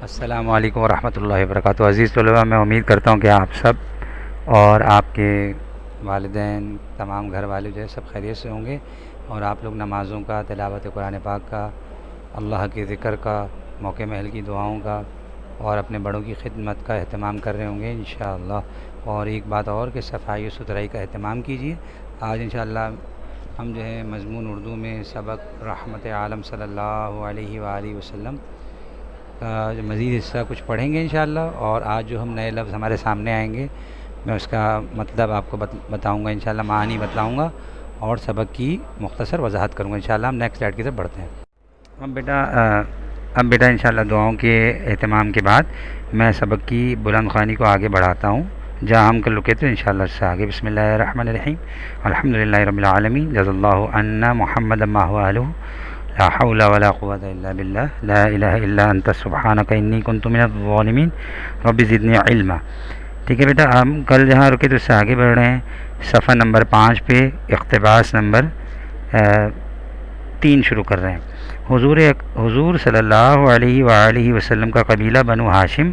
السلام علیکم ورحمۃ اللہ وبرکاتہ۔ عزیز طلباء، میں امید کرتا ہوں کہ آپ سب اور آپ کے والدین، تمام گھر والے جو ہے سب خیریت سے ہوں گے، اور آپ لوگ نمازوں کا، تلاوت قرآن پاک کا، اللہ کے ذکر کا، موقع محل کی دعاؤں کا اور اپنے بڑوں کی خدمت کا اہتمام کر رہے ہوں گے انشاءاللہ۔ اور ایک بات اور کہ صفائی و ستھرائی کا اہتمام کیجیے۔ آج انشاءاللہ ہم جو ہے مضمون اردو میں سبق رحمت عالم صلی اللہ علیہ وآلہ وسلم کا جو مزید حصہ کچھ پڑھیں گے انشاءاللہ، اور آج جو ہم نئے لفظ ہمارے سامنے آئیں گے میں اس کا مطلب آپ کو بتاؤں گا انشاءاللہ، معانی بتلاؤں گا اور سبق کی مختصر وضاحت کروں گا انشاءاللہ۔ ہم نیکسٹ سلائیڈ کی طرف بڑھتے ہیں۔ اب بیٹا انشاءاللہ دعاؤں کے اہتمام کے بعد میں سبق کی بلند خوانی کو آگے بڑھاتا ہوں جہاں ہم کل رکے تھے انشاءاللہ اس سے آگے۔ بسم اللہ الرحمن الرحیم، الحمدللہ رب العالمین، جزا اللہ عنا محمد ما هو اہلہ، لا حول ولا قوة الا باللہ، لا الہ الا انت سبحانک انی کنت من الظالمین، رب زدنی علما۔ ٹھیک ہے بیٹا، ہم کل جہاں رکے تو اس سے آگے بڑھ رہے ہیں۔ صفحہ نمبر 5 پہ اقتباس نمبر 3 شروع کر رہے ہیں۔ حضور صلی اللہ علیہ وآلہ وسلم کا قبیلہ بنو ہاشم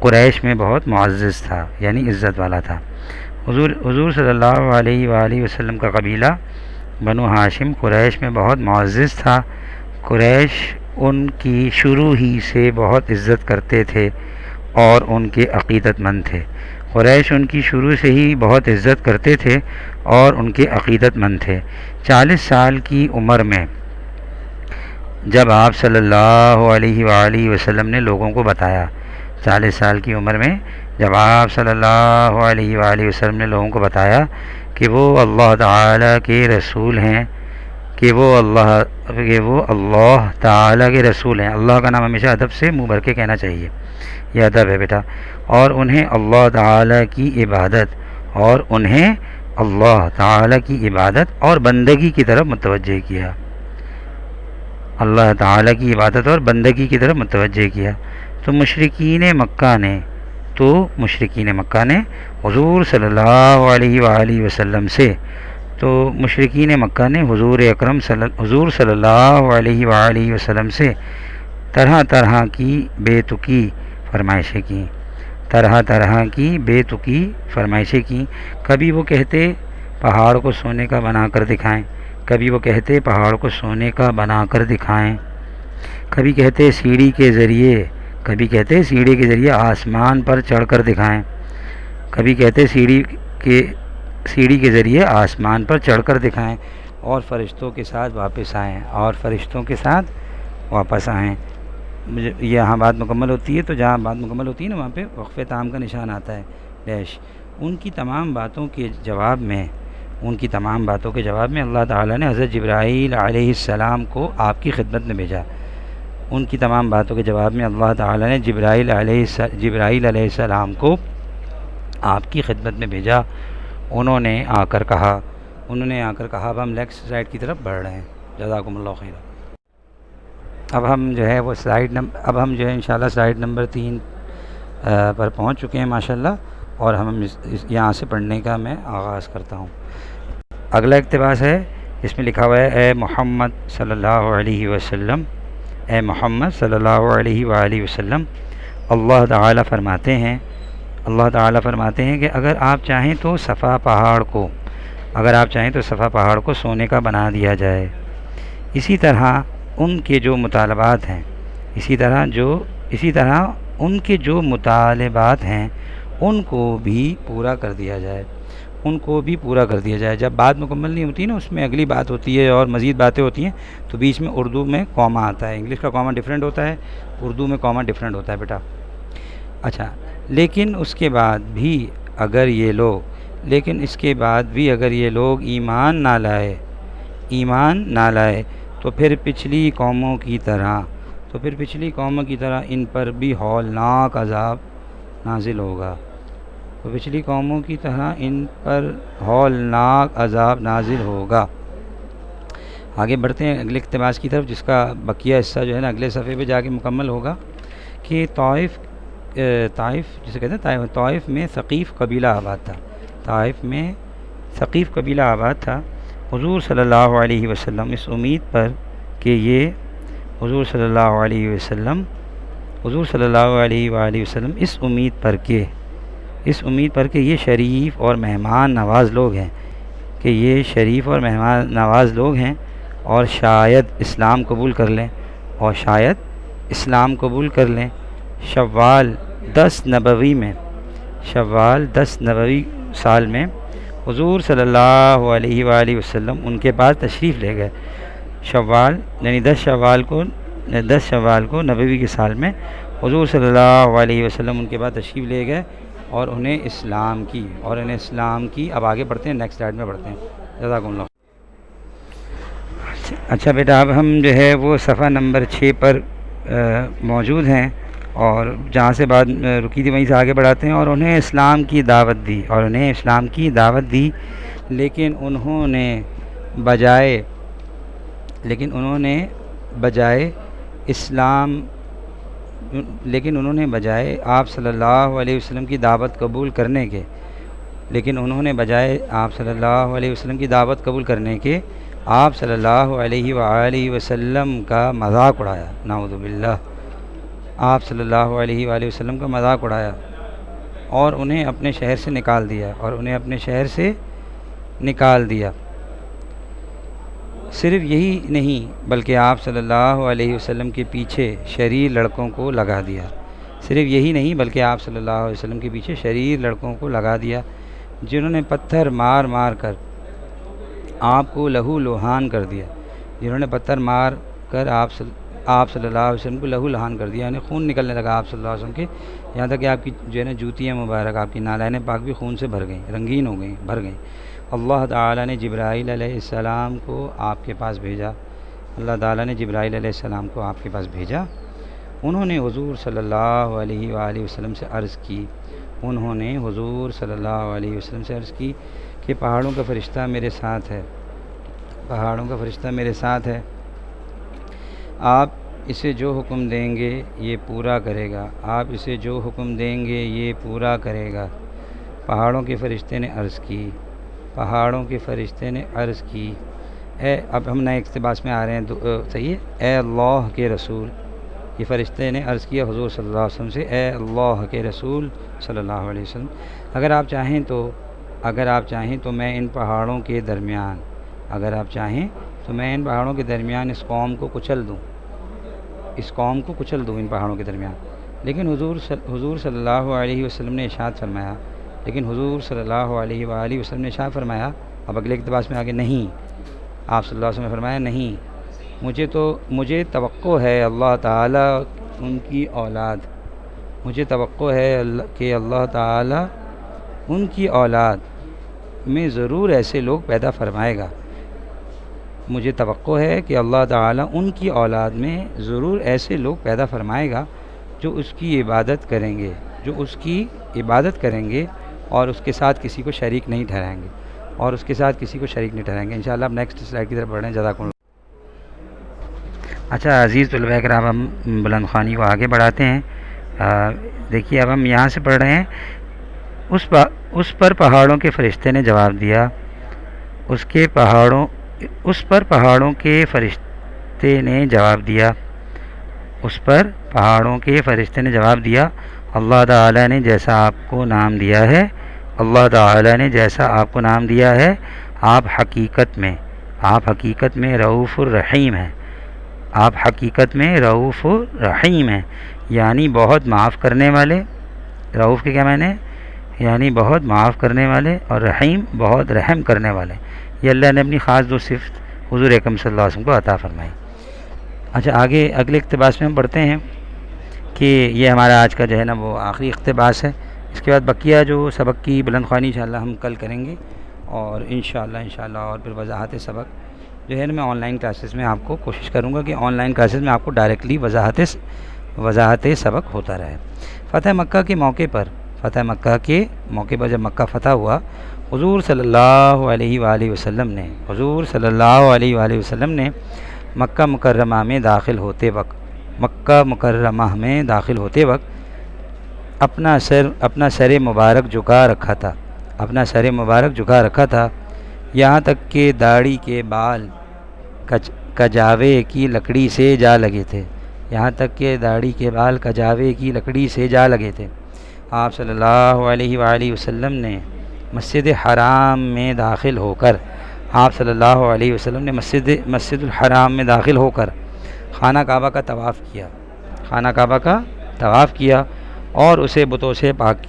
قریش میں بہت معزز تھا، یعنی عزت والا تھا۔ حضور صلی اللہ علیہ وآلہ وسلم کا قبیلہ بنو ہاشم قریش میں بہت معزز تھا۔ قریش ان کی شروع ہی سے بہت عزت کرتے تھے اور ان کے عقیدت مند تھے۔ قریش ان کی شروع سے ہی بہت عزت کرتے تھے اور ان کے عقیدت مند تھے۔ 40 سال کی عمر میں جب آپ صلی اللہ علیہ وآلہ وسلم نے لوگوں کو بتایا، 40 سال کی عمر میں جب آپ صلی اللہ علیہ وآلہ وسلم نے لوگوں کو بتایا کہ وہ اللہ تعالیٰ کے رسول ہیں، کہ وہ اللہ تعالیٰ کے رسول ہیں۔ اللہ کا نام ہمیشہ ادب سے منہ بھر کے کہنا چاہیے، یہ ادب ہے بیٹا۔ اور انہیں اللہ تعالیٰ کی عبادت اور بندگی کی طرف متوجہ کیا، اللہ تعالیٰ کی عبادت اور بندگی کی طرف متوجہ کیا۔ تو مشرکین مکہ نے حضور صلی اللہ علیہ وآلہ وسلم سے حضور صلی اللہ علیہ وآلہ وسلم سے طرح طرح کی بے تکی فرمائشیں کی۔ کبھی وہ کہتے پہاڑ کو سونے کا بنا کر دکھائیں، کبھی وہ کہتے پہاڑ کو سونے کا بنا کر دکھائیں، کبھی کہتے سیڑھی کے ذریعے آسمان پر چڑھ کر دکھائیں، کبھی کہتے سیڑھی کے ذریعے آسمان پر چڑھ کر دکھائیں اور فرشتوں کے ساتھ واپس آئیں۔ یہاں بات مکمل ہوتی ہے، تو جہاں بات مکمل ہوتی ہے نا وہاں پہ وقفے تام کا نشان آتا ہے ڈیش۔ ان کی تمام باتوں کے جواب میں اللہ تعالیٰ نے حضرت جبرائیل علیہ السلام کو آپ کی خدمت میں بھیجا۔ ان کی تمام باتوں کے جواب میں اللہ تعالیٰ نے جبرائیل علیہ السلام کو آپ کی خدمت میں بھیجا۔ انہوں نے آ کر کہا، اب ہم نیکسٹ سلائیڈ کی طرف بڑھ رہے ہیں۔ جزاکم اللہ خیر۔ اب ہم جو ہے انشاءاللہ سلائیڈ نمبر 3 پر پہنچ چکے ہیں ماشاءاللہ، اور ہم یہاں سے پڑھنے کا میں آغاز کرتا ہوں۔ اگلا اقتباس ہے، اس میں لکھا ہوا ہے، اے محمد صلی اللہ علیہ وآلہ وسلم، اللہ تعالیٰ فرماتے ہیں کہ اگر آپ چاہیں تو صفا پہاڑ کو سونے کا بنا دیا جائے، اسی طرح ان کے جو مطالبات ہیں ان کو بھی پورا کر دیا جائے۔ جب بات مکمل نہیں ہوتی نا، اس میں اگلی بات ہوتی ہے اور مزید باتیں ہوتی ہیں، تو بیچ میں اردو میں کوما آتا ہے۔ انگلش کا کوما ڈیفرنٹ ہوتا ہے، اردو میں کوما ڈیفرنٹ ہوتا ہے بیٹا۔ اچھا، لیکن اس کے بعد بھی اگر یہ لوگ ایمان نہ لائے تو پھر پچھلی قوموں کی طرح ان پر بھی ہولناک عذاب نازل ہوگا۔ آگے بڑھتے ہیں اگلے اقتباس کی طرف، جس کا بقیہ حصہ جو ہے نا اگلے صفحے پہ جا کے مکمل ہوگا، کہ طائف جسے کہتے ہیں طائف میں ثقیف قبیلہ آباد تھا۔ حضور صلی اللہ علیہ وسلم اس امید پر کہ یہ حضور صلی اللہ علیہ وسلم حضور صلی اللہ علیہ وآلہ وسلم اس امید پر کہ یہ شریف اور مہمان نواز لوگ ہیں اور شاید اسلام قبول کر لیں شوال 10 نبوی سال میں حضور صلی اللہ علیہ وآلہ وسلم ان کے پاس تشریف لے گئے. شوال یعنی 10 شوال کو نبوی کے سال میں حضور صلی اللہ علیہ وسلم ان کے بعد تشریف لے گئے اور انہیں اسلام کی. اب آگے بڑھتے ہیں، نیکسٹ سلائیڈ میں بڑھتے ہیں. جزاکم اللہ. اچھا بیٹا، اب ہم جو ہے وہ صفحہ نمبر 6 پر موجود ہیں اور جہاں سے بات رکی تھی وہیں سے آگے بڑھاتے ہیں. اور انہیں اسلام کی دعوت دی لیکن انہوں نے بجائے آپ صلی اللہ علیہ وسلم کی دعوت قبول کرنے کے آپ صلی اللہ علیہ وآلہ وسلم کا مذاق اڑایا. نعوذ باللہ. آپ صلی اللہ علیہ وآلہ وسلم کا مذاق اڑایا اور انہیں اپنے شہر سے نکال دیا. صرف یہی نہیں بلکہ آپ صلی اللہ علیہ وسلم کے پیچھے شریر لڑکوں کو لگا دیا جنہوں نے پتھر مار کر آپ کو لہو لہان کر دیا. آپ صلی اللہ علیہ وسلم کو لہو لہان کر دیا، یعنی خون نکلنے لگا آپ صلی اللہ علیہ وسلم کے، یہاں تک کہ آپ کی جو ہے نا جوتیاں مبارک، آپ کی نالین پاک بھی خون سے بھر گئیں، رنگین ہو گئیں، بھر گئیں. اللہ تعالیٰ نے جبرائیل علیہ السلام کو آپ کے پاس بھیجا. انہوں نے حضور صلی اللہ علیہ وآلہ وسلم سے عرض کی کہ پہاڑوں کا فرشتہ میرے ساتھ ہے. آپ اسے جو حکم دیں گے یہ پورا کرے گا. پہاڑوں کے فرشتے نے عرض کی اب ہم نئے اقتباس میں آ رہے ہیں. صحیح ہے. اے اللہ کے رسول، یہ فرشتے نے عرض کیا حضور صلی اللہ علیہ وسلم سے، اے اللہ کے رسول صلی اللہ علیہ وسلم، اگر آپ چاہیں تو میں ان پہاڑوں کے درمیان اس قوم کو کچل دوں ان پہاڑوں کے درمیان. لیکن حضور صلی اللہ علیہ وسلم نے ارشاد فرمایا اب اگلے اقتباس میں آگے نہیں، آپ صلی اللہ علیہ وسلم نے فرمایا نہیں، مجھے توقع ہے اللہ تعالیٰ کہ اللہ تعالیٰ ان کی اولاد میں ضرور ایسے لوگ پیدا فرمائے گا. مجھے توقع ہے کہ اللہ تعالیٰ ان کی اولاد میں ضرور ایسے لوگ پیدا فرمائے گا جو اس کی عبادت کریں گے اور اس کے ساتھ کسی کو شریک نہیں ٹھہرائیں گے. انشاءاللہ اب نیکسٹ سلائیڈ کی طرف بڑھ رہے ہیں. جزاکم اللہ. اچھا عزیز طلباء کرام، ہم بلند خوانی کو آگے بڑھاتے ہیں. دیکھیے اب ہم یہاں سے پڑھ رہے ہیں. اس پر پہاڑوں کے فرشتے نے جواب دیا اللہ تعالیٰ نے جیسا آپ کو نام دیا ہے آپ حقیقت میں رؤوف الرحیم ہیں. یعنی بہت معاف کرنے والے. رؤوف کے کیا معنی؟ یعنی بہت معاف کرنے والے، اور رحیم بہت رحم کرنے والے. یہ اللہ نے اپنی خاص دو صفت حضور اکرم صلی اللہ علیہ وسلم کو عطا فرمائی. اچھا آگے اگلے اقتباس میں ہم پڑھتے ہیں کہ یہ ہمارا آج کا جو ہے نا وہ آخری اقتباس ہے. اس کے بعد بقیہ جو سبق کی بلند خوانی انشاءاللہ ہم کل کریں گے، اور انشاءاللہ اور پھر وضاحت سبق جو ہے نا میں آن لائن کلاسز میں آپ کو کوشش کروں گا کہ آن لائن کلاسز میں آپ کو ڈائریکٹلی وضاحت سبق ہوتا رہے. فتح مکہ کے موقع پر جب مکہ فتح ہوا، حضور صلی اللہ علیہ وآلہ وسلم نے مکہ مکرمہ میں داخل ہوتے وقت اپنا سر مبارک جھکا رکھا تھا یہاں تک کہ داڑھی کے بال کجاوے کی لکڑی سے جا لگے تھے. یہاں تک کہ داڑھی کے بال کجاوے کی لکڑی سے جا لگے تھے۔ آپ صلی اللہ علیہ وآلہ وسلم نے مسجد حرام میں داخل ہو کر مسجد الحرام میں داخل ہو کر خانہ کعبہ کا طواف کیا اور اسے بتوں سے پاک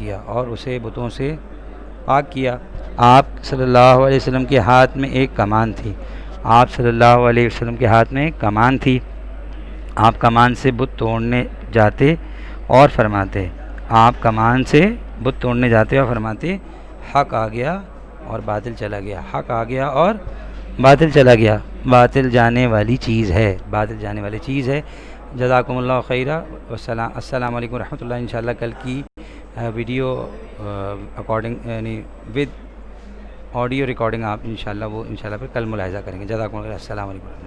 کیا آپ صلی اللہ علیہ وسلم کے ہاتھ میں ایک کمان تھی۔ آپ کمان سے بت توڑنے جاتے اور فرماتے حق آ گیا اور باطل چلا گیا، باطل جانے والی چیز ہے۔ جزاکم اللہ خیرہ، السلام علیکم ورحمۃ اللہ۔ انشاءاللہ کل کی ویڈیو اکارڈنگ یعنی ود آڈیو ریکارڈنگ آپ انشاءاللہ پھر کل ملاحظہ کریں گے۔ جزاکم اللہ، السلام علیکم ورحمۃ اللہ۔